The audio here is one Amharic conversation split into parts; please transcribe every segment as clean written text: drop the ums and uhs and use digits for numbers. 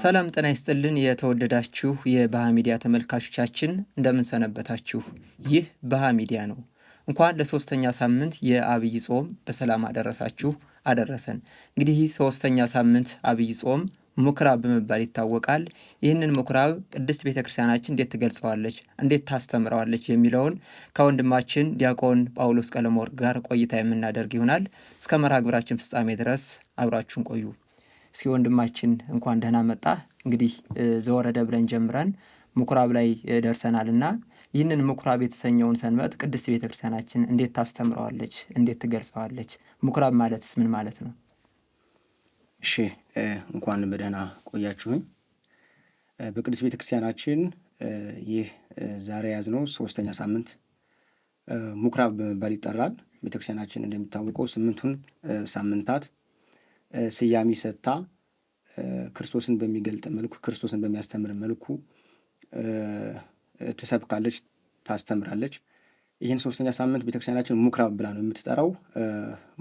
ሰላም ጤና ይስጥልን የተወደዳችሁ የባሃ ሚዲያ ተመልካቾቻችን እንደምን ሰነበታችሁ? ይህ ባሃ ሚዲያ ነው። እንኳን ለሶስተኛ ሳምንት የአብይ ጾም በሰላም አደረሳችሁ አደረሰን። እንግዲህ ይህ ሶስተኛ ሳምንት አብይ ጾም ምኩራብ በመባል ይታወቃል። ይህንን ምኩራብ ቅድስት ቤተክርስቲያናችን እንዴት ትገልጸዋለች፣ እንዴት ታስተምረዋለች የሚለውን ከወንድማችን ዲያቆን ጳውሎስ ቀለመወርቅ ጋር ቆይታ የምናደርግ ይሆናል። እስከ መርሃ ግብራችን ፍጻሜ ድረስ አብራችሁን ቆዩ። እስኪ ወንድማችን እንኳን ደህና መጣ። እንግዲህ ዘወረደ ብለን ጀምረን ምኩራብ ላይ ደርሰናልና ይህንን ምኩራብ የተሰኘውን ሰንበት ቅድስት ቤተክርስቲያናችን እንዴት ታስተምረዋለች፣ እንዴት ትገልጸዋለች? ምኩራብ ማለትስ ምን ማለት ነው? እሺ እንኳን በደህና ቆያችሁኝ። በቅድስት ቤተክርስቲያናችን ይህ ዛሬ ያዝነው ሶስተኛ ሳምንት ምኩራብ በመባል ይጠራል። ቤተክርስቲያናችን እንደሚታወቀው ስምንቱን ሳምንታት ስያሜ ሰጥታ ክርስቶስን በሚገልጥ መልኩ ክርስቶስን በሚያስተምር መልኩ ትሰብካለች፣ ታስተምራለች። ይህን ሶስተኛ ሳምንት ቤተክርስቲያናችን ምኩራብ ብላ ነው የምትጠራው።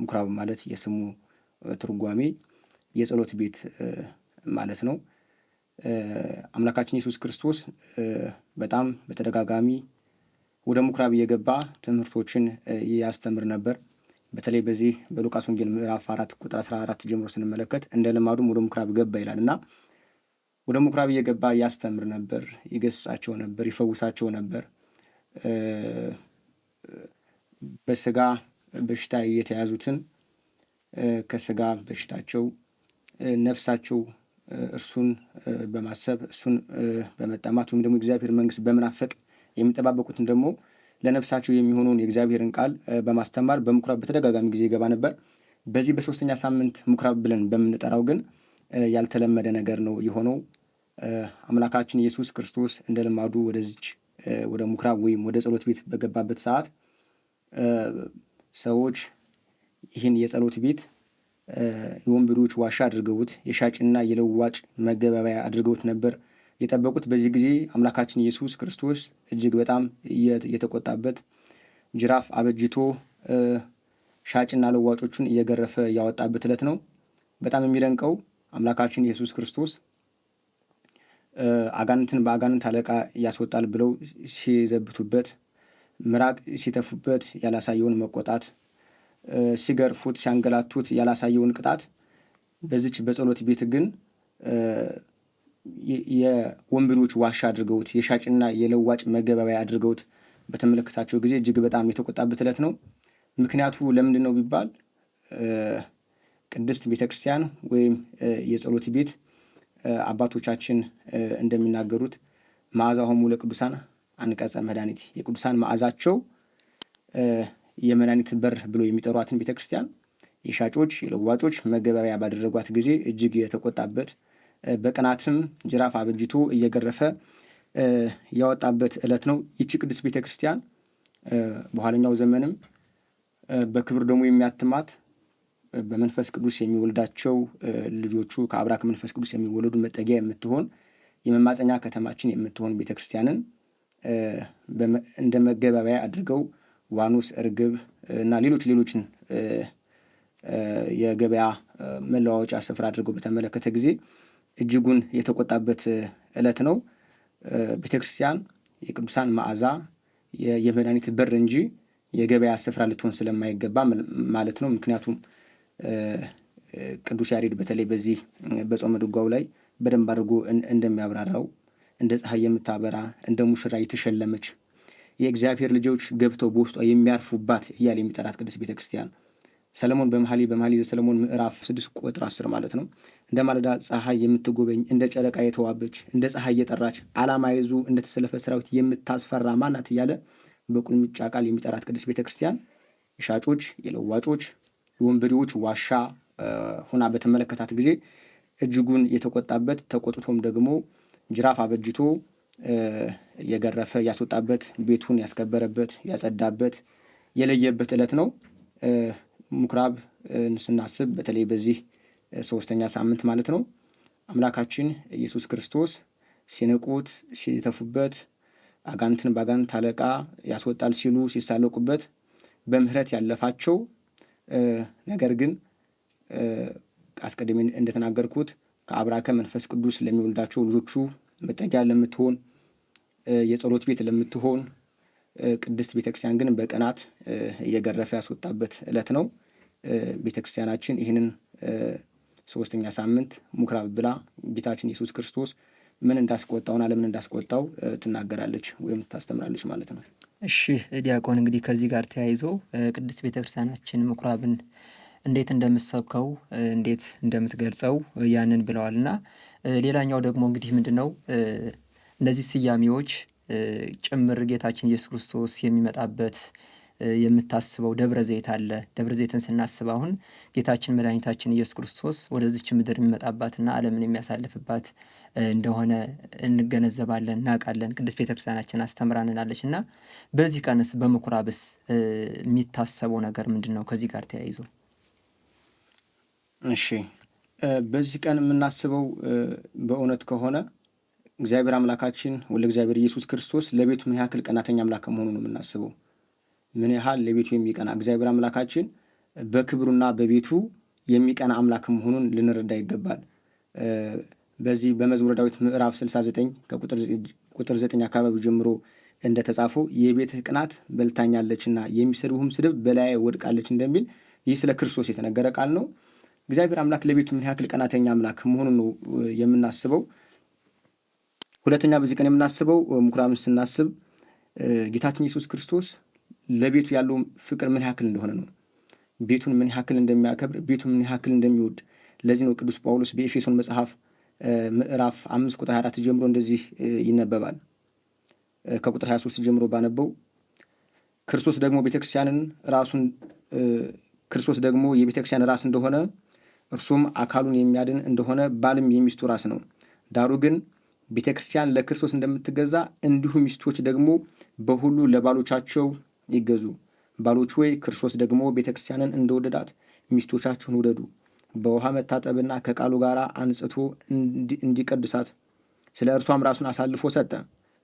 ምኩራብ ማለት የስሙ ትርጓሜ የጸሎት ቤት ማለት ነው። አምላካችን ኢየሱስ ክርስቶስ በጣም በተደጋጋሚ ወደ ምኩራብ እየገባ ትምህርቶችን ያስተምር ነበር። በተለይ በዚህ በሉቃስ ወንጌል ምዕራፍ 4 ቁጥር 14 ጀምሮ ስንመለከት እንደ ልማዱም ወደ ምኩራብ ገባ ይላል እና ወደ ምኩራብ እየገባ ያስተምር ነበር፣ ይገስጻቸው ነበር፣ ይፈውሳቸው ነበር። በስጋ በሽታ የተያዙትን ከስጋ በሽታቸው ነፍሳቸው እርሱን በማሰብ እሱን በመጠማት ወይም ደግሞ እግዚአብሔር መንግስት በመናፈቅ የሚጠባበቁትን ደግሞ ለነፍሳቸው የሚሆነውን የእግዚአብሔርን ቃል በማስተማር በምኩራብ በተደጋጋሚ ጊዜ ይገባ ነበር። በዚህ በሶስተኛ ሳምንት ምኩራብ ብለን በምንጠራው ግን ያልተለመደ ነገር ነው የሆነው። አምላካችን ኢየሱስ ክርስቶስ እንደ ልማዱ ወደዚች ወደ ምኩራብ ወይም ወደ ጸሎት ቤት በገባበት ሰዓት ሰዎች ይህን የጸሎት ቤት የወንበዴዎች ዋሻ አድርገውት የሻጭና የለዋጭ መገበያያ አድርገውት ነበር የጠበቁት። በዚህ ጊዜ አምላካችን ኢየሱስ ክርስቶስ እጅግ በጣም የተቆጣበት ጅራፍ አበጅቶ ሻጭና ለዋጮቹን እየገረፈ ያወጣበት ዕለት ነው። በጣም የሚደንቀው አምላካችን ኢየሱስ ክርስቶስ አጋንንትን በአጋንንት አለቃ ያስወጣል ብለው ሲዘብቱበት፣ ምራቅ ሲተፉበት ያላሳየውን መቆጣት፣ ሲገርፉት ሲያንገላቱት ያላሳየውን ቅጣት በዚች በጸሎት ቤት ግን የወንበዴዎች ዋሻ አድርገውት የሻጭና የለዋጭ መገበያያ አድርገውት በተመለከታቸው ጊዜ እጅግ በጣም የተቆጣበት ዕለት ነው። ምክንያቱ ለምንድን ነው ቢባል ቅድስት ቤተክርስቲያን ወይም የጸሎት ቤት አባቶቻችን እንደሚናገሩት መዓዛሆሙ ለቅዱሳን አንቀጸ መድኃኒት፣ የቅዱሳን መዓዛቸው የመድኃኒት በር ብሎ የሚጠሯትን ቤተክርስቲያን የሻጮች የለዋጮች መገበያያ ባደረጓት ጊዜ እጅግ የተቆጣበት በቅናትም ጅራፍ አበጅቶ እየገረፈ ያወጣበት ዕለት ነው። ይቺ ቅድስት ቤተክርስቲያን በኋለኛው ዘመንም በክብር ደግሞ የሚያትማት በመንፈስ ቅዱስ የሚወልዳቸው ልጆቹ ከአብራክ መንፈስ ቅዱስ የሚወለዱ መጠጊያ የምትሆን የመማፀኛ ከተማችን የምትሆን ቤተክርስቲያንን እንደ መገበያያ አድርገው ዋኖስ፣ እርግብ እና ሌሎችን የገበያ መለዋወጫ ስፍራ አድርገው በተመለከተ ጊዜ እጅጉን የተቆጣበት ዕለት ነው። ቤተክርስቲያን የቅዱሳን መዓዛ የመድኃኒት በር እንጂ የገበያ ስፍራ ልትሆን ስለማይገባ ማለት ነው። ምክንያቱም ቅዱስ ያሬድ በተለይ በዚህ በጾመ ድጓው ላይ በደንብ አድርጎ እንደሚያብራራው እንደ ፀሐይ የምታበራ እንደ ሙሽራ የተሸለመች የእግዚአብሔር ልጆች ገብተው በውስጧ የሚያርፉባት እያለ የሚጠራት ቅድስት ቤተክርስቲያን ሰለሞን በመኃልየ ዘሰሎሞን ምዕራፍ 6 ቁጥር 10 ማለት ነው እንደ ማለዳ ፀሐይ የምትጎበኝ እንደ ጨረቃ የተዋበች እንደ ፀሐይ የጠራች ዓላማ ይዞ እንደተሰለፈ ሰራዊት የምታስፈራ ማናት እያለ በቁልምጫ ቃል የሚጠራት ቅድስት ቤተክርስቲያን የሻጮች የለዋጮች የወንበዴዎች ዋሻ ሁና በተመለከታት ጊዜ እጅጉን የተቆጣበት ተቆጥቶም ደግሞ ጅራፍ አበጅቶ የገረፈ ያስወጣበት ቤቱን ያስከበረበት ያጸዳበት የለየበት ዕለት ነው። ምኩራብ ስናስብ በተለይ በዚህ ሶስተኛ ሳምንት ማለት ነው አምላካችን ኢየሱስ ክርስቶስ ሲንቁት ሲተፉበት አጋንንትን በአጋንንት አለቃ ያስወጣል ሲሉ ሲሳለቁበት በምህረት ያለፋቸው ነገር ግን አስቀድሜ እንደተናገርኩት ከአብራከ መንፈስ ቅዱስ ለሚወልዳቸው ልጆቹ መጠጊያ ለምትሆን የጸሎት ቤት ለምትሆን ቅድስት ቤተክርስቲያን ግን በቀናት እየገረፈ ያስወጣበት ዕለት ነው። ቤተክርስቲያናችን ይህንን 3ኛ ሳምንት ምኩራብ ብላ ጌታችን ኢየሱስ ክርስቶስ ምን እንዳስቆጣውና ለምን እንዳስቆጣው ትናገራለች ወይም ታስተምራለች ማለት ነው። እሺ ዲያቆን፣ እንግዲህ ከዚህ ጋር ተያይዞ ቅድስት ቤተክርስቲያናችን ምኩራብን እንዴት እንደምትሰብከው እንዴት እንደምትገልጸው ያንን ብለዋልና፣ ሌላኛው ደግሞ እንግዲህ ምንድነው እነዚህ ስያሜዎች ጭምር ጌታችን ኢየሱስ ክርስቶስ የሚመጣበት የምታስበው ደብረ ዘይት አለ። ደብረ ዘይትን ስናስብ አሁን ጌታችን መድኃኒታችን ኢየሱስ ክርስቶስ ወደዚች ምድር የሚመጣባትና ዓለምን የሚያሳልፍባት እንደሆነ እንገነዘባለን፣ እናውቃለን። ቅድስት ቤተክርስቲያናችን አስተምራንናለች እና በዚህ ቀንስ በምኩራብስ የሚታሰበው ነገር ምንድን ነው? ከዚህ ጋር ተያይዞ እሺ፣ በዚህ ቀን የምናስበው በእውነት ከሆነ እግዚአብሔር አምላካችን ወልደ እግዚአብሔር ኢየሱስ ክርስቶስ ለቤቱ ምን ያክል ቀናተኛ አምላክ መሆኑ ነው የምናስበው። ምን ያህል ለቤቱ የሚቀና እግዚአብሔር አምላካችን በክብሩና በቤቱ የሚቀና አምላክ መሆኑን ልንረዳ ይገባል። በዚህ በመዝሙረ ዳዊት ምዕራፍ 69 ከቁጥር 9 አካባቢ ጀምሮ እንደተጻፈው የቤትህ ቅናት በልታኛለችና የሚሰድቡህም ስድብ በላዬ ወድቃለች እንደሚል ይህ ስለ ክርስቶስ የተነገረ ቃል ነው። እግዚአብሔር አምላክ ለቤቱ ምን ያክል ቀናተኛ አምላክ መሆኑን ነው የምናስበው። ሁለተኛ በዚህ ቀን የምናስበው ምኩራብን ስናስብ ጌታችን ኢየሱስ ክርስቶስ ለቤቱ ያለው ፍቅር ምን ያክል እንደሆነ ነው። ቤቱን ምን ያክል እንደሚያከብር፣ ቤቱን ምን ያክል እንደሚወድ። ለዚህ ነው ቅዱስ ጳውሎስ በኤፌሶን መጽሐፍ ምዕራፍ 5 ቁጥር 24 ጀምሮ እንደዚህ ይነበባል። ከቁጥር 23 ጀምሮ ባነበው ክርስቶስ ደግሞ የቤተክርስቲያን ራስ እንደሆነ እርሱም አካሉን የሚያድን እንደሆነ ባልም የሚስቱ ራስ ነው። ዳሩ ግን ቤተክርስቲያን ለክርስቶስ እንደምትገዛ እንዲሁ ሚስቶች ደግሞ በሁሉ ለባሎቻቸው ይገዙ። ባሎች ሆይ ክርስቶስ ደግሞ ቤተክርስቲያንን እንደወደዳት ሚስቶቻችሁን ውደዱ። በውሃ መታጠብና ከቃሉ ጋር አንጽቶ እንዲቀድሳት ስለ እርሷም ራሱን አሳልፎ ሰጠ።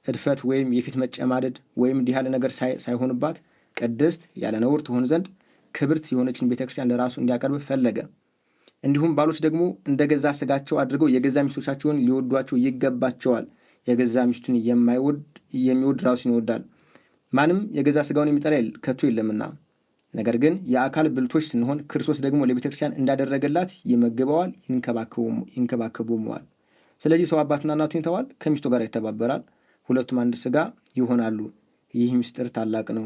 እድፈት ወይም የፊት መጨማደድ ወይም እንዲህ ያለ ነገር ሳይሆንባት ቅድስት ያለ ነውር ትሆን ዘንድ ክብርት የሆነችን ቤተክርስቲያን ለራሱ እንዲያቀርብ ፈለገ። እንዲሁም ባሎች ደግሞ እንደ ገዛ ስጋቸው አድርገው የገዛ ሚስቶቻቸውን ሊወዷቸው ይገባቸዋል። የገዛ ሚስቱን የሚወድ ራሱን ይወዳል። ማንም የገዛ ስጋውን የሚጠላ ከቶ የለምና። ነገር ግን የአካል ብልቶች ስንሆን ክርስቶስ ደግሞ ለቤተክርስቲያን እንዳደረገላት ይመግበዋል፣ ይንከባከቡመዋል። ስለዚህ ሰው አባትና እናቱን ይተዋል፣ ከሚስቱ ጋር ይተባበራል፣ ሁለቱም አንድ ስጋ ይሆናሉ። ይህ ምስጢር ታላቅ ነው።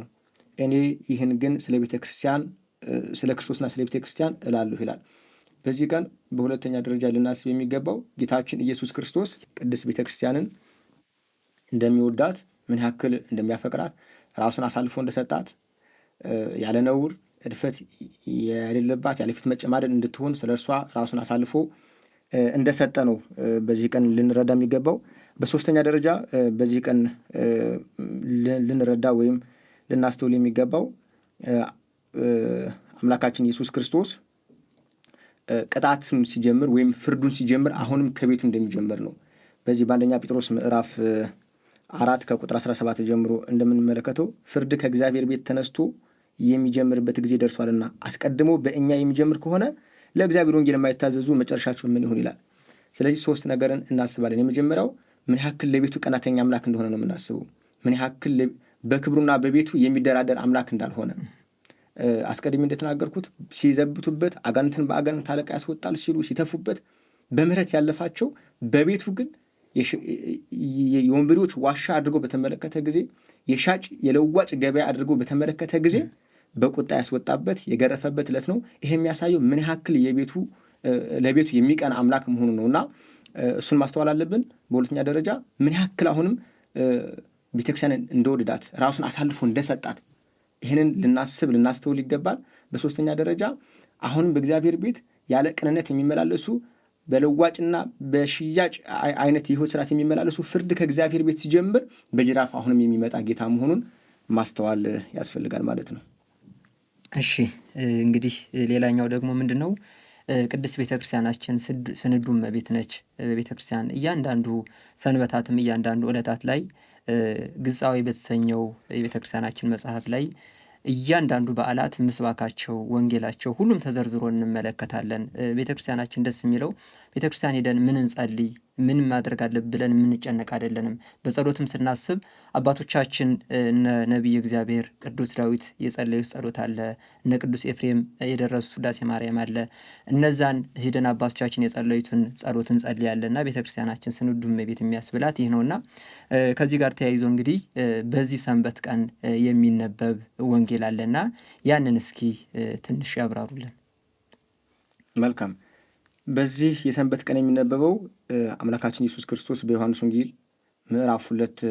እኔ ይህን ግን ስለ ቤተክርስቲያን ስለ ክርስቶስና ስለ ቤተክርስቲያን እላለሁ ይላል። በዚህ ቀን በሁለተኛ ደረጃ ልናስብ የሚገባው ጌታችን ኢየሱስ ክርስቶስ ቅድስት ቤተክርስቲያንን እንደሚወዳት፣ ምን ያክል እንደሚያፈቅራት፣ ራሱን አሳልፎ እንደሰጣት፣ ያለ ነውር እድፈት የሌለባት ያለ ፊት መጨማደድ እንድትሆን ስለ እርሷ ራሱን አሳልፎ እንደሰጠ ነው በዚህ ቀን ልንረዳ የሚገባው። በሶስተኛ ደረጃ በዚህ ቀን ልንረዳ ወይም ልናስተውል የሚገባው አምላካችን ኢየሱስ ክርስቶስ ቅጣቱን ሲጀምር ወይም ፍርዱን ሲጀምር አሁንም ከቤቱ እንደሚጀምር ነው። በዚህ በአንደኛ ጴጥሮስ ምዕራፍ 4 ከቁጥር 17 ጀምሮ እንደምንመለከተው ፍርድ ከእግዚአብሔር ቤት ተነስቶ የሚጀምርበት ጊዜ ደርሷልና አስቀድሞ በእኛ የሚጀምር ከሆነ ለእግዚአብሔር ወንጌል የማይታዘዙ መጨረሻቸው ምን ይሆን ይላል። ስለዚህ 3 ነገርን እናስባለን። የመጀመሪያው ምን ያክል ለቤቱ ቀናተኛ አምላክ እንደሆነ ነው የምናስበው። ምን ያክል በክብሩና በቤቱ የሚደራደር አምላክ እንዳልሆነ አስቀድሜ እንደተናገርኩት ሲዘብቱበት አጋንንትን በአጋንንት አለቃ ያስወጣል ሲሉ ሲተፉበት በምህረት ያለፋቸው፣ በቤቱ ግን የወንበዴዎች ዋሻ አድርጎ በተመለከተ ጊዜ፣ የሻጭ የለዋጭ ገበያ አድርጎ በተመለከተ ጊዜ በቁጣ ያስወጣበት የገረፈበት ዕለት ነው። ይሄ የሚያሳየው ምን ያክል ለቤቱ የሚቀና አምላክ መሆኑ ነው እና እሱን ማስተዋል አለብን። በሁለተኛ ደረጃ ምን ያክል አሁንም ቤተክርስቲያንን እንደወደዳት ራሱን አሳልፎ እንደሰጣት ይህንን ልናስተውል ይገባል። በሶስተኛ ደረጃ አሁንም በእግዚአብሔር ቤት ያለ ቅንነት የሚመላለሱ በለዋጭና በሽያጭ አይነት የሕይወት ስርዓት የሚመላለሱ ፍርድ ከእግዚአብሔር ቤት ሲጀምር በጅራፍ አሁንም የሚመጣ ጌታ መሆኑን ማስተዋል ያስፈልጋል ማለት ነው። እሺ እንግዲህ ሌላኛው ደግሞ ምንድን ነው? ቅድስት ቤተክርስቲያናችን ስንዱም ቤት ነች። ቤተክርስቲያን እያንዳንዱ ሰንበታትም እያንዳንዱ ዕለታት ላይ ግጻዊ በተሰኘው የቤተክርስቲያናችን መጽሐፍ ላይ እያንዳንዱ በዓላት ምስባካቸው፣ ወንጌላቸው ሁሉም ተዘርዝሮ እንመለከታለን። ቤተክርስቲያናችን ደስ የሚለው ቤተክርስቲያን ሄደን ምን እንጸልይ ምን ማድረግ አለብን ብለን የምንጨነቅ አይደለንም። በጸሎትም ስናስብ አባቶቻችን እነ ነቢይ እግዚአብሔር ቅዱስ ዳዊት የጸለዩት ጸሎት አለ፣ እነ ቅዱስ ኤፍሬም የደረሱት ውዳሴ ማርያም አለ። እነዛን ሄደን አባቶቻችን የጸለዩትን ጸሎት እንጸልያለንና ቤተክርስቲያናችን ስንዱ እመቤት የሚያስብላት ይህ ነውና ከዚህ ጋር ተያይዞ እንግዲህ በዚህ ሰንበት ቀን የሚነበብ ወንጌል አለና ያንን እስኪ ትንሽ ያብራሩልን። መልካም። በዚህ የሰንበት ቀን የሚነበበው አምላካችን ኢየሱስ ክርስቶስ በዮሐንስ ወንጌል ምዕራፍ 2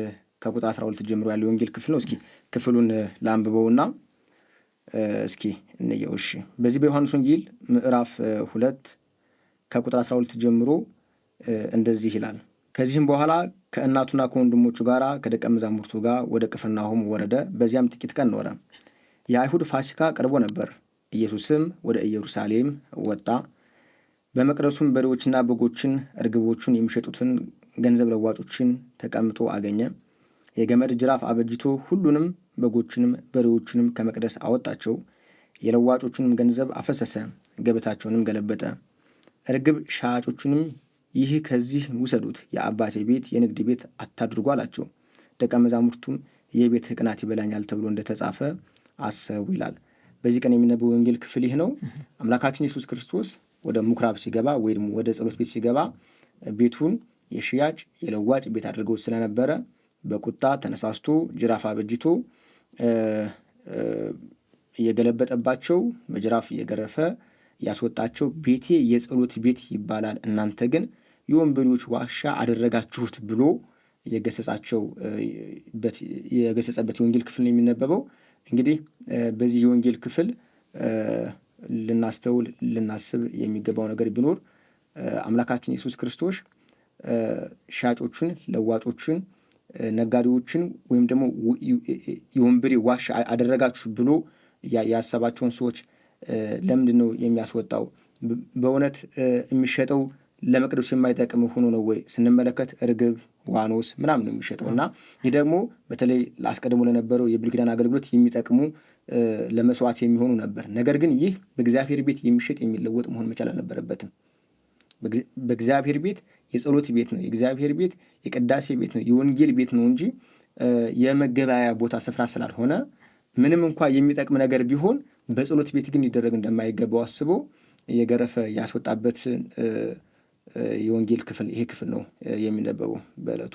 ከቁጥር 12 ጀምሮ ያለው ወንጌል ክፍል ነው። እስኪ ክፍሉን ላንብበውና እስኪ እንየው። እሺ፣ በዚህ በዮሐንስ ወንጌል ምዕራፍ 2 ከቁጥር 12 ጀምሮ እንደዚህ ይላል። ከዚህም በኋላ ከእናቱና ከወንድሞቹ ጋር ከደቀ መዛሙርቱ ጋር ወደ ቅፍርናሆም ወረደ። በዚያም ጥቂት ቀን ኖረ። የአይሁድ ፋሲካ ቀርቦ ነበር። ኢየሱስም ወደ ኢየሩሳሌም ወጣ። በመቅደሱም በሬዎችና በጎችን እርግቦችን የሚሸጡትን ገንዘብ ለዋጮችን ተቀምጦ አገኘ። የገመድ ጅራፍ አበጅቶ ሁሉንም በጎችንም በሬዎችንም ከመቅደስ አወጣቸው። የለዋጮቹንም ገንዘብ አፈሰሰ፣ ገበታቸውንም ገለበጠ። እርግብ ሻጮቹንም ይህ ከዚህ ውሰዱት፣ የአባቴ ቤት የንግድ ቤት አታድርጉ አላቸው። ደቀ መዛሙርቱም የቤት ቅናት ይበላኛል ተብሎ እንደተጻፈ አሰቡ ይላል። በዚህ ቀን የሚነበበው ወንጌል ክፍል ይህ ነው። አምላካችን ኢየሱስ ክርስቶስ ወደ ምኩራብ ሲገባ ወይም ወደ ጸሎት ቤት ሲገባ ቤቱን የሽያጭ የለዋጭ ቤት አድርገው ስለነበረ በቁጣ ተነሳስቶ ጅራፍ አበጅቶ እየገለበጠባቸው በጅራፍ እየገረፈ ያስወጣቸው ቤቴ የጸሎት ቤት ይባላል፣ እናንተ ግን የወንበዴዎች ዋሻ አደረጋችሁት ብሎ የገሰጸበት የወንጌል ክፍል ነው የሚነበበው። እንግዲህ በዚህ የወንጌል ክፍል ልናስተውል ልናስብ የሚገባው ነገር ቢኖር አምላካችን ኢየሱስ ክርስቶስ ሻጮችን፣ ለዋጮችን፣ ነጋዴዎችን ወይም ደግሞ የወንበዴ ዋሻ አደረጋችሁ ብሎ ያሰባቸውን ሰዎች ለምንድን ነው የሚያስወጣው? በእውነት የሚሸጠው ለመቅደሱ የማይጠቅም ሆኖ ነው ወይ ስንመለከት እርግብ፣ ዋኖስ ምናምን ነው የሚሸጠው እና ይህ ደግሞ በተለይ አስቀድሞ ለነበረው የብሉይ ኪዳን አገልግሎት የሚጠቅሙ ለመስዋዕት የሚሆኑ ነበር። ነገር ግን ይህ በእግዚአብሔር ቤት የሚሸጥ የሚለወጥ መሆን መቻል አልነበረበትም። በእግዚአብሔር ቤት የጸሎት ቤት ነው፣ የእግዚአብሔር ቤት የቅዳሴ ቤት ነው፣ የወንጌል ቤት ነው እንጂ የመገበያያ ቦታ ስፍራ ስላልሆነ ምንም እንኳ የሚጠቅም ነገር ቢሆን በጸሎት ቤት ግን ሊደረግ እንደማይገባው አስቦ የገረፈ ያስወጣበት የወንጌል ክፍል ይሄ ክፍል ነው የሚነበበው በዕለቱ።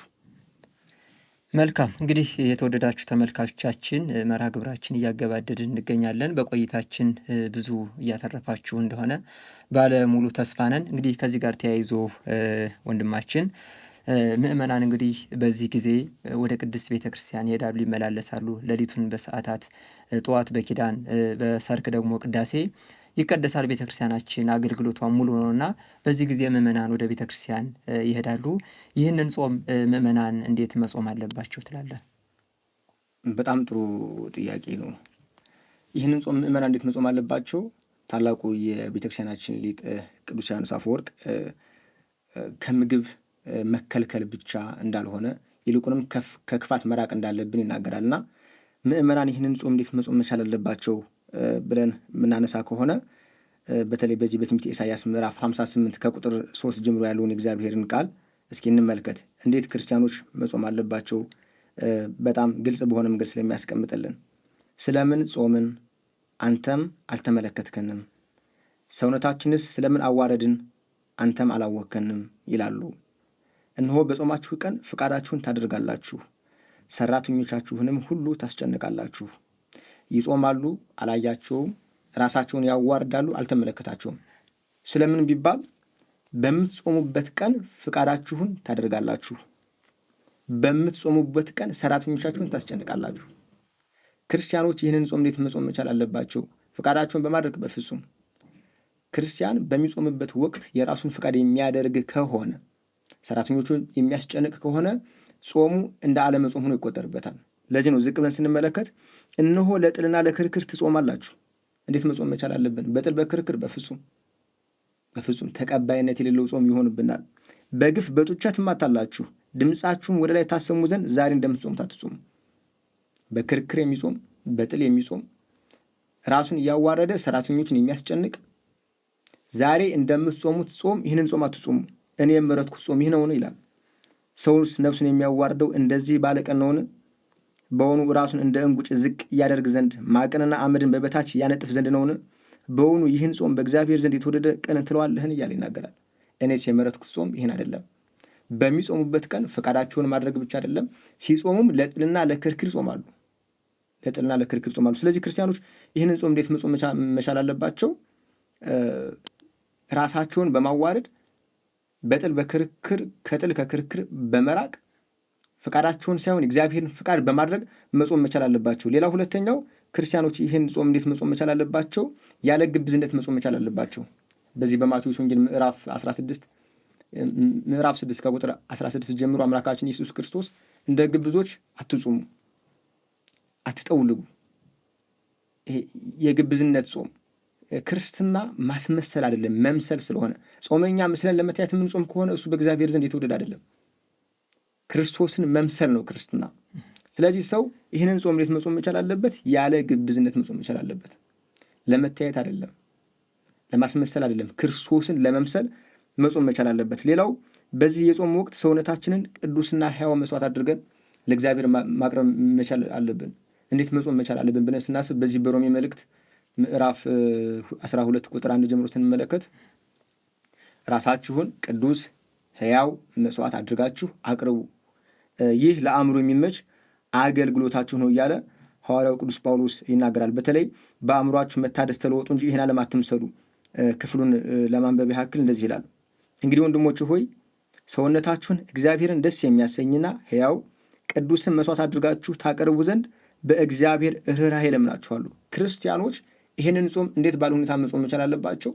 መልካም እንግዲህ የተወደዳችሁ ተመልካቾቻችን መርሃ ግብራችን እያገባደድን እንገኛለን። በቆይታችን ብዙ እያተረፋችሁ እንደሆነ ባለሙሉ ተስፋ ነን። እንግዲህ ከዚህ ጋር ተያይዞ ወንድማችን ምእመናን እንግዲህ በዚህ ጊዜ ወደ ቅድስት ቤተ ክርስቲያን ይሄዳሉ፣ ይመላለሳሉ። ሌሊቱን በሰዓታት ጠዋት በኪዳን በሰርክ ደግሞ ቅዳሴ ይቀደሳል። ቤተ ክርስቲያናችን አገልግሎቷን ሙሉ ነውና በዚህ ጊዜ ምእመናን ወደ ቤተ ክርስቲያን ይሄዳሉ። ይህንን ጾም ምእመናን እንዴት መጾም አለባቸው ትላለህ? በጣም ጥሩ ጥያቄ ነው። ይህንን ጾም ምእመናን እንዴት መጾም አለባቸው? ታላቁ የቤተ ክርስቲያናችን ሊቅ ቅዱስ ዮሐንስ አፈወርቅ ከምግብ መከልከል ብቻ እንዳልሆነ ይልቁንም ከክፋት መራቅ እንዳለብን ይናገራልና ምእመናን ይህንን ጾም እንዴት መጾም መቻል አለባቸው ብለን የምናነሳ ከሆነ በተለይ በዚህ በትንቢተ ኢሳይያስ ምዕራፍ 58 ከቁጥር 3 ጀምሮ ያለውን የእግዚአብሔርን ቃል እስኪ እንመልከት። እንዴት ክርስቲያኖች መጾም አለባቸው በጣም ግልጽ በሆነ መንገድ ስለሚያስቀምጥልን። ስለምን ጾምን አንተም አልተመለከትከንም፣ ሰውነታችንስ ስለምን አዋረድን አንተም አላወከንም ይላሉ። እነሆ በጾማችሁ ቀን ፍቃዳችሁን ታደርጋላችሁ፣ ሰራተኞቻችሁንም ሁሉ ታስጨንቃላችሁ። ይጾማሉ አላያቸውም፣ ራሳቸውን ያዋርዳሉ አልተመለከታቸውም። ስለምን ቢባል በምትጾሙበት ቀን ፍቃዳችሁን ታደርጋላችሁ፣ በምትጾሙበት ቀን ሰራተኞቻችሁን ታስጨንቃላችሁ። ክርስቲያኖች ይህንን ጾም እንዴት መጾም መቻል አለባቸው? ፍቃዳቸውን በማድረግ በፍጹም። ክርስቲያን በሚጾምበት ወቅት የራሱን ፍቃድ የሚያደርግ ከሆነ ሰራተኞቹን የሚያስጨንቅ ከሆነ ጾሙ እንደ አለመጾም ሆኖ ይቆጠርበታል። ለዚህ ነው ዝቅ ብለን ስንመለከት እነሆ ለጥልና ለክርክር ትጾማላችሁ። እንዴት መጾም መቻል አለብን? በጥል በክርክር በፍጹም ተቀባይነት የሌለው ጾም ይሆንብናል። በግፍ በጡጫ ትማታላችሁ፣ ድምፃችሁም ወደ ላይ ታሰሙ ዘንድ ዛሬ እንደምትጾሙት አትጾሙ። በክርክር የሚጾም በጥል የሚጾም ራሱን እያዋረደ ሰራተኞችን የሚያስጨንቅ ዛሬ እንደምትጾሙት ጾም ይህንን ጾም አትጾሙ፣ እኔ የመረጥኩት ጾም ይህ ነውን ይላል። ሰውስ ነፍሱን የሚያዋርደው እንደዚህ ባለቀን ነውን? በውኑ ራሱን እንደ እንጉጭ ዝቅ እያደርግ ዘንድ ማቅንና አመድን በበታች ያነጥፍ ዘንድ ነውን? በውኑ ይህን ጾም በእግዚአብሔር ዘንድ የተወደደ ቀን ትለዋለህን? እያለ ይናገራል። እኔስ የመረጥኩት ጾም ይህን አይደለም። በሚጾሙበት ቀን ፈቃዳቸውን ማድረግ ብቻ አይደለም፣ ሲጾሙም ለጥልና ለክርክር ይጾማሉ። ለጥልና ለክርክር ይጾማሉ። ስለዚህ ክርስቲያኖች ይህንን ጾም እንዴት መጾም መቻል አለባቸው? ራሳቸውን በማዋረድ በጥል በክርክር ከጥል ከክርክር በመራቅ ፍቃዳቸውን ሳይሆን እግዚአብሔርን ፍቃድ በማድረግ መጾም መቻል አለባቸው። ሌላው ሁለተኛው ክርስቲያኖች ይህን ጾም እንዴት መጾም መቻል አለባቸው? ያለ ግብዝነት መጾም መቻል አለባቸው። በዚህ በማቴዎስ ወንጌል ምዕራፍ 6 ከቁጥር 16 ጀምሮ አምላካችን ኢየሱስ ክርስቶስ እንደ ግብዞች አትጹሙ፣ አትጠውልጉ። ይሄ የግብዝነት ጾም ክርስትና ማስመሰል አይደለም፣ መምሰል ስለሆነ ጾመኛ ምስለን ለመታየት የምንጾም ከሆነ እሱ በእግዚአብሔር ዘንድ የተወደደ አይደለም። ክርስቶስን መምሰል ነው ክርስትና። ስለዚህ ሰው ይህንን ጾም እንዴት መጾም መቻል አለበት? ያለ ግብዝነት መጾም መቻል አለበት። ለመታየት አይደለም፣ ለማስመሰል አይደለም፣ ክርስቶስን ለመምሰል መጾም መቻል አለበት። ሌላው በዚህ የጾም ወቅት ሰውነታችንን ቅዱስና ሕያው መስዋዕት አድርገን ለእግዚአብሔር ማቅረብ መቻል አለብን። እንዴት መጾም መቻል አለብን ብለን ስናስብ በዚህ በሮሜ መልእክት ምዕራፍ 12 ቁጥር 1 ጀምሮ ስንመለከት ራሳችሁን ቅዱስ ሕያው መስዋዕት አድርጋችሁ አቅርቡ፣ ይህ ለአእምሮ የሚመች አገልግሎታችሁ ነው እያለ ሐዋርያው ቅዱስ ጳውሎስ ይናገራል። በተለይ በአእምሯችሁ መታደስ ተለወጡ እንጂ ይህን ዓለም አትምሰሉ። ክፍሉን ለማንበብ ያክል እንደዚህ ይላል። እንግዲህ ወንድሞች ሆይ ሰውነታችሁን እግዚአብሔርን ደስ የሚያሰኝና ሕያው ቅዱስን መስዋዕት አድርጋችሁ ታቀርቡ ዘንድ በእግዚአብሔር ርኅራኄ እለምናችኋለሁ። ክርስቲያኖች ይህንን ጾም እንዴት ባለ ሁኔታ መጾም መቻል አለባቸው?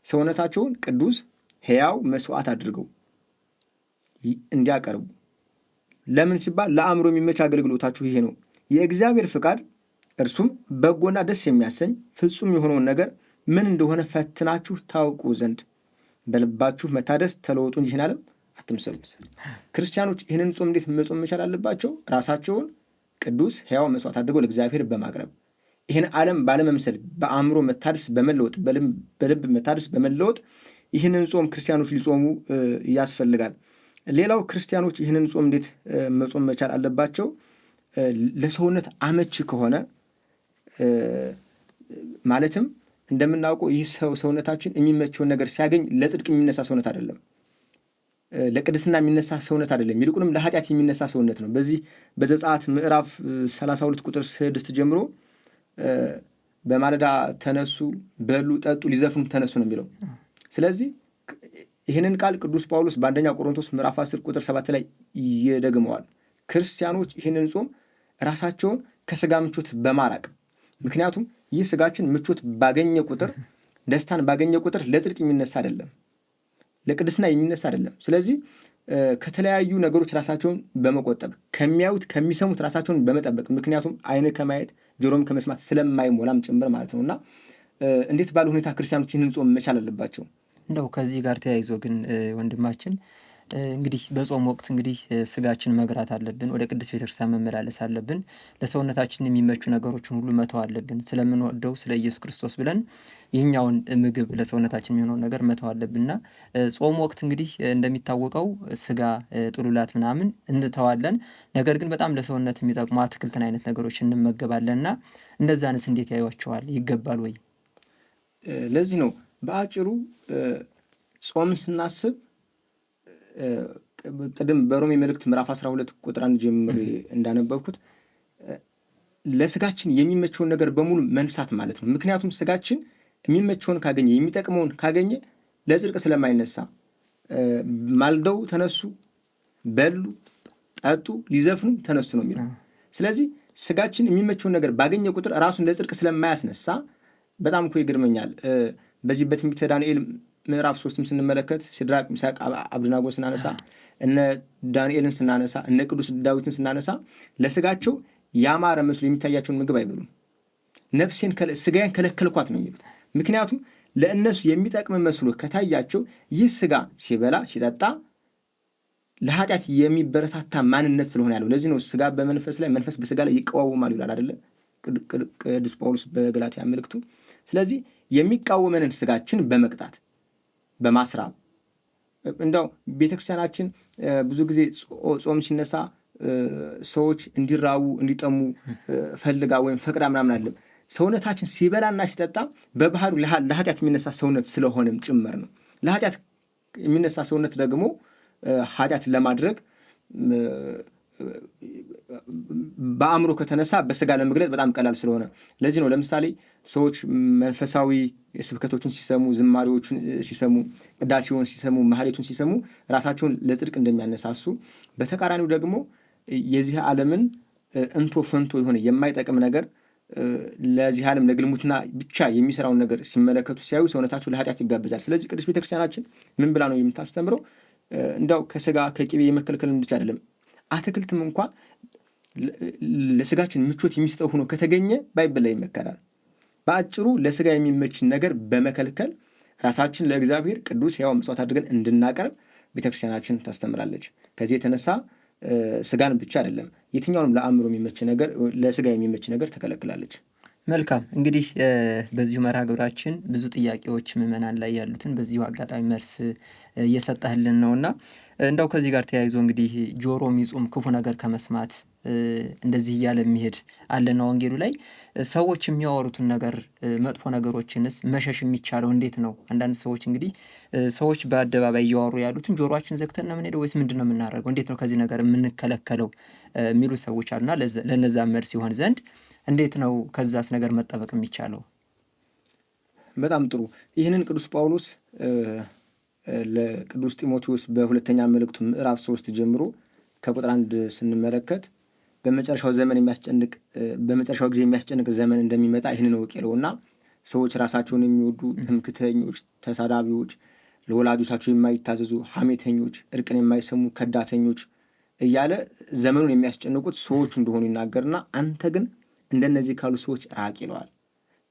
ሰውነታቸውን ቅዱስ ሕያው መስዋዕት አድርገው እንዲያቀርቡ። ለምን ሲባል ለአእምሮ የሚመች አገልግሎታችሁ ይሄ ነው፣ የእግዚአብሔር ፍቃድ እርሱም በጎና ደስ የሚያሰኝ ፍጹም የሆነውን ነገር ምን እንደሆነ ፈትናችሁ ታውቁ ዘንድ በልባችሁ መታደስ ተለወጡ እንጂ ይህን ዓለም አትምሰሉ። ክርስቲያኖች ይህንን ጾም እንዴት መጾም መቻል አለባቸው? ራሳቸውን ቅዱስ ሕያው መስዋዕት አድርገው ለእግዚአብሔር በማቅረብ ይህን ዓለም ባለመምሰል በአእምሮ መታደስ በመለወጥ በልብ መታደስ በመለወጥ ይህንን ጾም ክርስቲያኖች ሊጾሙ ያስፈልጋል። ሌላው ክርስቲያኖች ይህንን ጾም እንዴት መጾም መቻል አለባቸው? ለሰውነት አመቺ ከሆነ ማለትም እንደምናውቀው ይህ ሰውነታችን የሚመቸውን ነገር ሲያገኝ ለጽድቅ የሚነሳ ሰውነት አይደለም፣ ለቅድስና የሚነሳ ሰውነት አይደለም፣ ይልቁንም ለኃጢአት የሚነሳ ሰውነት ነው። በዚህ በዘጸአት ምዕራፍ 32 ቁጥር 6 ጀምሮ በማለዳ ተነሱ፣ በሉ፣ ጠጡ፣ ሊዘፍኑ ተነሱ ነው የሚለው። ስለዚህ ይህንን ቃል ቅዱስ ጳውሎስ በአንደኛ ቆሮንቶስ ምዕራፍ 10 ቁጥር 7 ላይ ይደግመዋል። ክርስቲያኖች ይህንን ጾም ራሳቸውን ከስጋ ምቾት በማራቅ ምክንያቱም ይህ ስጋችን ምቾት ባገኘ ቁጥር ደስታን ባገኘ ቁጥር ለጽድቅ የሚነሳ አይደለም፣ ለቅድስና የሚነሳ አይደለም። ስለዚህ ከተለያዩ ነገሮች ራሳቸውን በመቆጠብ ከሚያዩት ከሚሰሙት ራሳቸውን በመጠበቅ ምክንያቱም ዓይን ከማየት ጆሮም ከመስማት ስለማይሞላም ጭምር ማለት ነው። እና እንዴት ባለ ሁኔታ ክርስቲያኖች ይህንን ጾም መቻል አለባቸው? እንደው ከዚህ ጋር ተያይዞ ግን ወንድማችን እንግዲህ በጾም ወቅት እንግዲህ ስጋችን መግራት አለብን፣ ወደ ቅድስት ቤተክርስቲያን መመላለስ አለብን፣ ለሰውነታችን የሚመቹ ነገሮችን ሁሉ መተው አለብን። ስለምንወደው ስለ ኢየሱስ ክርስቶስ ብለን ይህኛውን ምግብ ለሰውነታችን የሚሆነውን ነገር መተው አለብንና ጾም ወቅት እንግዲህ እንደሚታወቀው ስጋ፣ ጥሉላት ምናምን እንተዋለን። ነገር ግን በጣም ለሰውነት የሚጠቅሙ አትክልትን አይነት ነገሮች እንመገባለንና እንደዛንስ እንዴት ያዩዋቸዋል? ይገባል ወይ? ለዚህ ነው በአጭሩ ጾም ስናስብ ቅድም በሮሜ መልእክት ምዕራፍ 12 ቁጥር 1 ጀምሬ እንዳነበብኩት ለስጋችን የሚመቸውን ነገር በሙሉ መንሳት ማለት ነው። ምክንያቱም ስጋችን የሚመቸውን ካገኘ የሚጠቅመውን ካገኘ ለጽድቅ ስለማይነሳ ማልደው ተነሱ፣ በሉ፣ ጠጡ፣ ሊዘፍኑ ተነሱ ነው የሚለው። ስለዚህ ስጋችን የሚመቸውን ነገር ባገኘ ቁጥር ራሱን ለጽድቅ ስለማያስነሳ በጣም እኮ ይገርመኛል። በዚህ በትንቢተ ዳንኤል ምዕራፍ 3 ስንመለከት ሲድራቅ፣ ሚሳቅ፣ አብደናጎ ስናነሳ፣ እነ ዳንኤልን ስናነሳ፣ እነ ቅዱስ ዳዊትን ስናነሳ ለስጋቸው ያማረ መስሎ የሚታያቸውን ምግብ አይበሉም። ነፍሴን ስጋዬን ከለከልኳት ነው የሚሉት። ምክንያቱም ለእነሱ የሚጠቅም መስሎ ከታያቸው ይህ ስጋ ሲበላ ሲጠጣ ለኃጢአት የሚበረታታ ማንነት ስለሆነ ያለው። ለዚህ ነው ስጋ በመንፈስ ላይ መንፈስ በስጋ ላይ ይቀዋወማሉ ይላል አይደለ ቅዱስ ጳውሎስ በገላትያ መልእክቱ። ስለዚህ የሚቃወመንን ስጋችን በመቅጣት በማስራብ እንደው ቤተክርስቲያናችን ብዙ ጊዜ ጾም ሲነሳ ሰዎች እንዲራቡ እንዲጠሙ ፈልጋ ወይም ፈቅዳ ምናምን አለም። ሰውነታችን ሲበላና ሲጠጣ በባህሩ ለኃጢአት የሚነሳ ሰውነት ስለሆነም ጭምር ነው። ለኃጢአት የሚነሳ ሰውነት ደግሞ ኃጢአት ለማድረግ በአእምሮ ከተነሳ በስጋ ለመግለጥ በጣም ቀላል ስለሆነ ለዚህ ነው። ለምሳሌ ሰዎች መንፈሳዊ ስብከቶችን ሲሰሙ፣ ዝማሬዎችን ሲሰሙ፣ ቅዳሴውን ሲሰሙ፣ ማህሌቱን ሲሰሙ ራሳቸውን ለጽድቅ እንደሚያነሳሱ፣ በተቃራኒው ደግሞ የዚህ ዓለምን እንቶ ፈንቶ የሆነ የማይጠቅም ነገር ለዚህ ዓለም ለግልሙትና ብቻ የሚሰራውን ነገር ሲመለከቱ ሲያዩ ሰውነታቸው ለኃጢአት ይጋበዛል። ስለዚህ ቅዱስ ቤተክርስቲያናችን ምን ብላ ነው የምታስተምረው? እንዳው ከስጋ ከቅቤ የመከልከልን ብቻ አይደለም፣ አትክልትም እንኳን ለስጋችን ምቾት የሚሰጠው ሆኖ ከተገኘ ባይበላ ይመከራል። በአጭሩ ለስጋ የሚመችን ነገር በመከልከል ራሳችን ለእግዚአብሔር ቅዱስ ሕያው መስዋዕት አድርገን እንድናቀርብ ቤተክርስቲያናችን ታስተምራለች። ከዚህ የተነሳ ስጋን ብቻ አይደለም የትኛውንም ለአእምሮ የሚመች ነገር ለስጋ የሚመች ነገር ተከለክላለች። መልካም እንግዲህ በዚሁ መርሃ ግብራችን ብዙ ጥያቄዎች ምዕመናን ላይ ያሉትን በዚሁ አጋጣሚ መልስ እየሰጠህልን ነውና እንደው ከዚህ ጋር ተያይዞ እንግዲህ ጆሮ የሚጾም ክፉ ነገር ከመስማት እንደዚህ እያለ የሚሄድ አለና ወንጌሉ ላይ ሰዎች የሚያወሩትን ነገር መጥፎ ነገሮችንስ መሸሽ የሚቻለው እንዴት ነው? አንዳንድ ሰዎች እንግዲህ ሰዎች በአደባባይ እያወሩ ያሉትን ጆሮአችን ዘግተን ነው የምንሄደው ወይስ ምንድን ነው የምናደርገው? እንዴት ነው ከዚህ ነገር የምንከለከለው የሚሉ ሰዎች አሉና ለነዛ መልስ ይሆን ዘንድ እንዴት ነው ከዛስ ነገር መጠበቅ የሚቻለው? በጣም ጥሩ። ይህንን ቅዱስ ጳውሎስ ለቅዱስ ጢሞቴዎስ በሁለተኛ መልእክቱ ምዕራፍ 3 ጀምሮ ከቁጥር 1 ስንመለከት በመጨረሻው ጊዜ የሚያስጨንቅ ዘመን እንደሚመጣ ይህንን እወቅ ይለውና ሰዎች ራሳቸውን የሚወዱ ትምክህተኞች፣ ተሳዳቢዎች፣ ለወላጆቻቸው የማይታዘዙ ሐሜተኞች፣ እርቅን የማይሰሙ ከዳተኞች እያለ ዘመኑን የሚያስጨንቁት ሰዎች እንደሆኑ ይናገርና አንተ ግን እንደነዚህ ካሉ ሰዎች ራቅ ይለዋል።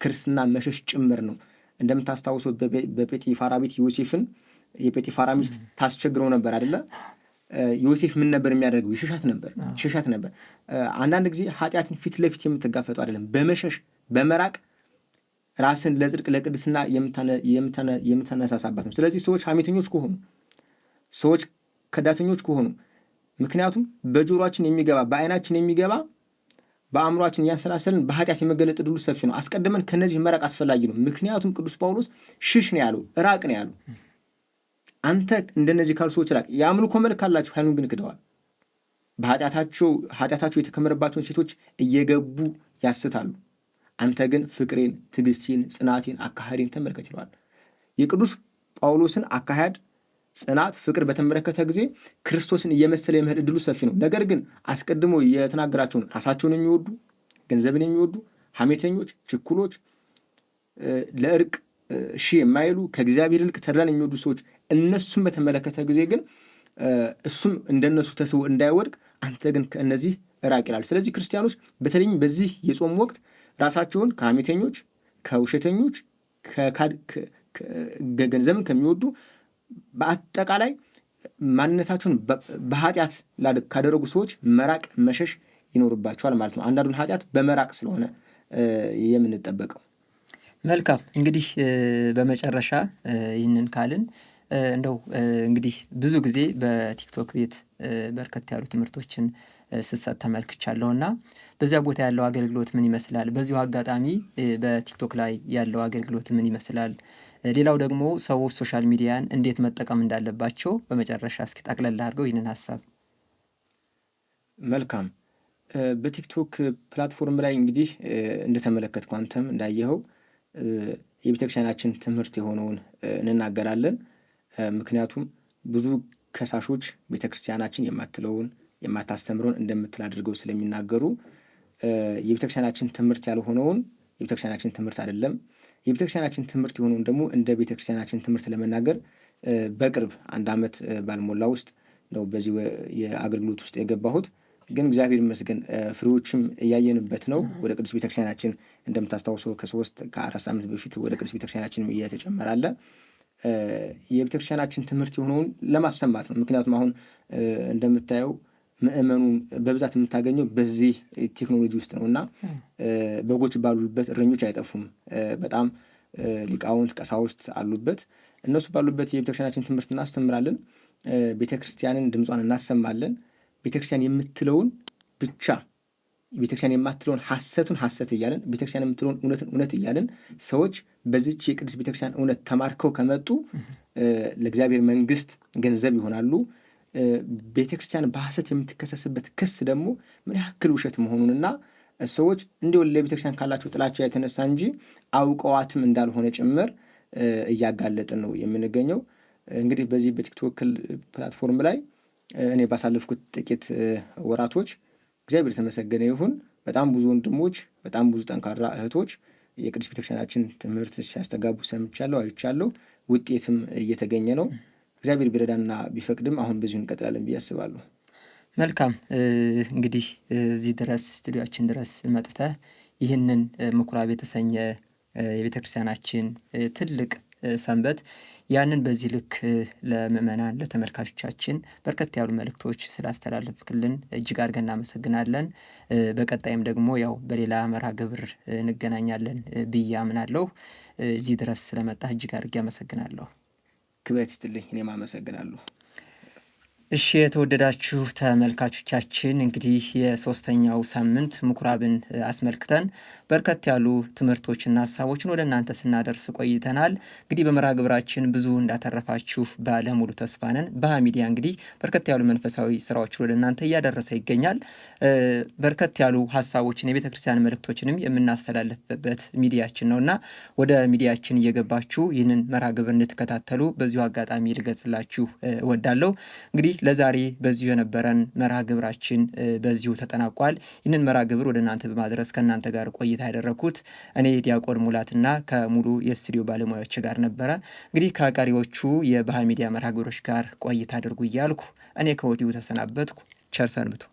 ክርስትና መሸሽ ጭምር ነው። እንደምታስታውሱት በጴጢፋራ ቤት ዮሴፍን የጴጢፋራ ሚስት ታስቸግረው ነበር አይደለ? ዮሴፍ ምን ነበር የሚያደርገው? ይሸሻት ነበር። አንዳንድ ጊዜ ኃጢአትን ፊት ለፊት የምትጋፈጠው አይደለም፣ በመሸሽ በመራቅ ራስን ለጽድቅ ለቅድስና የምታነሳሳባት ነው። ስለዚህ ሰዎች ሐሜተኞች ከሆኑ፣ ሰዎች ከዳተኞች ከሆኑ፣ ምክንያቱም በጆሮአችን የሚገባ በዓይናችን የሚገባ በአእምሯችን እያንሰላሰልን በኃጢአት የመገለጥ ዕድሉ ሰፊ ነው። አስቀድመን ከነዚህ መራቅ አስፈላጊ ነው። ምክንያቱም ቅዱስ ጳውሎስ ሽሽ ነው ያለው፣ ራቅ ነው ያለው። አንተ እንደነዚህ ካሉ ሰዎች ራቅ። የአምልኮ መልክ አላቸው፣ ኃይሉን ግን ክደዋል። ኃጢአታቸው የተከመረባቸውን ሴቶች እየገቡ ያስታሉ። አንተ ግን ፍቅሬን፣ ትዕግስቴን፣ ጽናቴን፣ አካሄዴን ተመልከት ይለዋል። የቅዱስ ጳውሎስን አካሄድ፣ ጽናት፣ ፍቅር በተመለከተ ጊዜ ክርስቶስን እየመሰለ የመሄድ ዕድሉ ሰፊ ነው። ነገር ግን አስቀድሞ የተናገራቸውን ራሳቸውን የሚወዱ ገንዘብን የሚወዱ ሐሜተኞች፣ ችኩሎች፣ ለእርቅ የማይሉ ከእግዚአብሔር ይልቅ ተድላን የሚወዱ ሰዎች እነሱን በተመለከተ ጊዜ ግን እሱም እንደነሱ ተስቦ እንዳይወድቅ አንተ ግን ከእነዚህ ራቅ ይላል። ስለዚህ ክርስቲያኖች በተለይም በዚህ የጾም ወቅት ራሳቸውን ከሐሜተኞች፣ ከውሸተኞች፣ ገንዘብን ከሚወዱ በአጠቃላይ ማንነታቸውን በኃጢአት ካደረጉ ሰዎች መራቅ መሸሽ ይኖርባቸዋል ማለት ነው። አንዳንዱን ኃጢአት በመራቅ ስለሆነ የምንጠበቀው። መልካም እንግዲህ በመጨረሻ ይህንን ካልን እንደው እንግዲህ ብዙ ጊዜ በቲክቶክ ቤት በርከት ያሉ ትምህርቶችን ስትሰጥ ተመልክቻለሁ እና በዚያ ቦታ ያለው አገልግሎት ምን ይመስላል? በዚሁ አጋጣሚ በቲክቶክ ላይ ያለው አገልግሎት ምን ይመስላል? ሌላው ደግሞ ሰዎች ሶሻል ሚዲያን እንዴት መጠቀም እንዳለባቸው በመጨረሻ እስኪ ጠቅለል አድርገው ይህንን ሀሳብ። መልካም። በቲክቶክ ፕላትፎርም ላይ እንግዲህ እንደተመለከትኩ አንተም እንዳየኸው የቤተክርስቲያናችን ትምህርት የሆነውን እንናገራለን። ምክንያቱም ብዙ ከሳሾች ቤተክርስቲያናችን የማትለውን የማታስተምረውን እንደምትል አድርገው ስለሚናገሩ የቤተክርስቲያናችን ትምህርት ያልሆነውን የቤተክርስቲያናችን ትምህርት አይደለም፣ የቤተክርስቲያናችን ትምህርት የሆነውን ደግሞ እንደ ቤተክርስቲያናችን ትምህርት ለመናገር በቅርብ 1 ዓመት ባልሞላ ውስጥ ነው በዚህ የአገልግሎት ውስጥ የገባሁት። ግን እግዚአብሔር ይመስገን ፍሬዎችም እያየንበት ነው። ወደ ቅዱስ ቤተክርስቲያናችን እንደምታስታውሰው ከ4 ሳምንት በፊት ወደ ቅዱስ ቤተክርስቲያናችን እየተጨመረ አለ። የቤተክርስቲያናችን ትምህርት የሆነውን ለማሰማት ነው። ምክንያቱም አሁን እንደምታየው ምእመኑ በብዛት የምታገኘው በዚህ ቴክኖሎጂ ውስጥ ነው እና በጎች ባሉበት እረኞች አይጠፉም። በጣም ሊቃውንት ቀሳውስት አሉበት። እነሱ ባሉበት የቤተክርስቲያናችን ትምህርት እናስተምራለን። ቤተክርስቲያንን ድምጿን እናሰማለን። ቤተክርስቲያን የምትለውን ብቻ ቤተክርስቲያን የማትለውን ሐሰቱን ሐሰት እያለን ቤተክርስቲያን የምትለውን እውነትን እውነት እያለን ሰዎች በዚች የቅዱስ ቤተክርስቲያን እውነት ተማርከው ከመጡ ለእግዚአብሔር መንግስት ገንዘብ ይሆናሉ። ቤተክርስቲያን በሐሰት የምትከሰስበት ክስ ደግሞ ምን ያክል ውሸት መሆኑንና ሰዎች እንዲሁ ለቤተክርስቲያን ካላቸው ጥላቻ የተነሳ እንጂ አውቀዋትም እንዳልሆነ ጭምር እያጋለጥን ነው የምንገኘው። እንግዲህ በዚህ በቲክቶክ ፕላትፎርም ላይ እኔ ባሳለፍኩት ጥቂት ወራቶች እግዚአብሔር የተመሰገነ ይሁን በጣም ብዙ ወንድሞች፣ በጣም ብዙ ጠንካራ እህቶች የቅዱስ ቤተክርስቲያናችን ትምህርት ሲያስተጋቡ ሰምቻለሁ፣ አይቻለሁ። ውጤትም እየተገኘ ነው። እግዚአብሔር ቢረዳና ቢፈቅድም አሁን በዚሁ እንቀጥላለን ብዬ አስባለሁ። መልካም እንግዲህ እዚህ ድረስ ስቱዲዮአችን ድረስ መጥተህ ይህንን ምኩራብ የተሰኘ የቤተክርስቲያናችን ትልቅ ሰንበት ያንን በዚህ ልክ ለምእመናን ለተመልካቾቻችን በርከት ያሉ መልእክቶች ስላስተላለፍክልን እጅግ አድርገን እናመሰግናለን። በቀጣይም ደግሞ ያው በሌላ መርሃ ግብር እንገናኛለን ብዬ አምናለሁ። እዚህ ድረስ ስለመጣህ እጅግ አድርጌ አመሰግናለሁ። ክብረት ይስጥልኝ። እኔም አመሰግናለሁ። እሺ የተወደዳችሁ ተመልካቾቻችን እንግዲህ የሶስተኛው ሳምንት ምኩራብን አስመልክተን በርከት ያሉ ትምህርቶችና ሀሳቦችን ወደ እናንተ ስናደርስ ቆይተናል። እንግዲህ በመርሃ ግብራችን ብዙ እንዳተረፋችሁ ባለሙሉ ተስፋ ነን። ባህ ሚዲያ እንግዲህ በርከት ያሉ መንፈሳዊ ስራዎችን ወደ እናንተ እያደረሰ ይገኛል። በርከት ያሉ ሀሳቦችን የቤተ ክርስቲያን መልእክቶችንም የምናስተላልፍበት ሚዲያችን ነውና ወደ ሚዲያችን እየገባችሁ ይህንን መርሃ ግብር እንድትከታተሉ በዚሁ አጋጣሚ ልገልጽላችሁ እወዳለሁ። እንግዲህ ለዛሬ በዚሁ የነበረን መርሃ ግብራችን በዚሁ ተጠናቋል። ይህንን መርሃ ግብር ወደ እናንተ በማድረስ ከእናንተ ጋር ቆይታ ያደረኩት እኔ ዲያቆን ሙላትና ከሙሉ የስቱዲዮ ባለሙያዎች ጋር ነበረ። እንግዲህ ከቀሪዎቹ የባህ ሚዲያ መርሃ ግብሮች ጋር ቆይታ አድርጉ እያልኩ እኔ ከወዲሁ ተሰናበትኩ። ቸር ሰንብቱ።